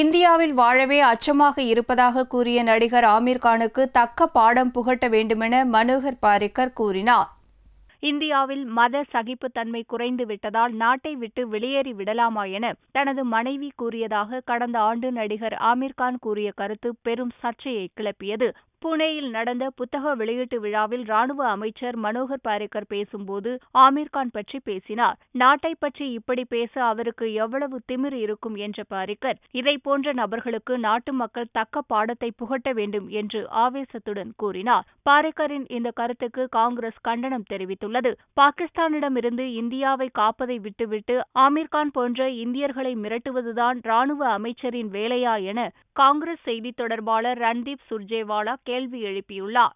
இந்தியாவில் வாழவே அச்சமாக இருப்பதாக கூறிய நடிகர் ஆமீர் கானுக்கு தக்க பாடம் புகட்ட வேண்டுமென மனோகர் பாரிக்கர் கூறினார். இந்தியாவில் மத சகிப்புத்தன்மை குறைந்து விட்டதால் நாட்டை விட்டு வெளியேறி விடலாமா என தனது மனைவி கூறியதாக கடந்த ஆண்டு நடிகர் ஆமீர் கான் கூறிய கருத்து பெரும் சர்ச்சையை கிளப்பியது. புனேயில் நடந்த புத்தக வெளியீட்டு விழாவில் ராணுவ அமைச்சர் மனோகர் பாரிக்கர் பேசும்போது ஆமீர் கான் பற்றி பேசினார். நாட்டை பற்றி இப்படி பேச அவருக்கு எவ்வளவு திமிரு இருக்கும் என்ற பாரிக்கர், இதை போன்ற நபர்களுக்கு நாட்டு மக்கள் தக்க பாடத்தை புகட்ட வேண்டும் என்று ஆவேசத்துடன் கூறினார். பாரிக்கரின் இந்த கருத்துக்கு காங்கிரஸ் கண்டனம் தெரிவித்துள்ளது. பாகிஸ்தானிடமிருந்து இந்தியாவை காப்பதை விட்டுவிட்டு ஆமீர் கான் போன்ற இந்தியர்களை மிரட்டுவதுதான் ராணுவ அமைச்சரின் வேலையா என காங்கிரஸ் செய்தித் தொடர்பாளர் ரன்தீப் சுர்ஜேவாலா கேள்வி எழுப்பியுள்ளார்.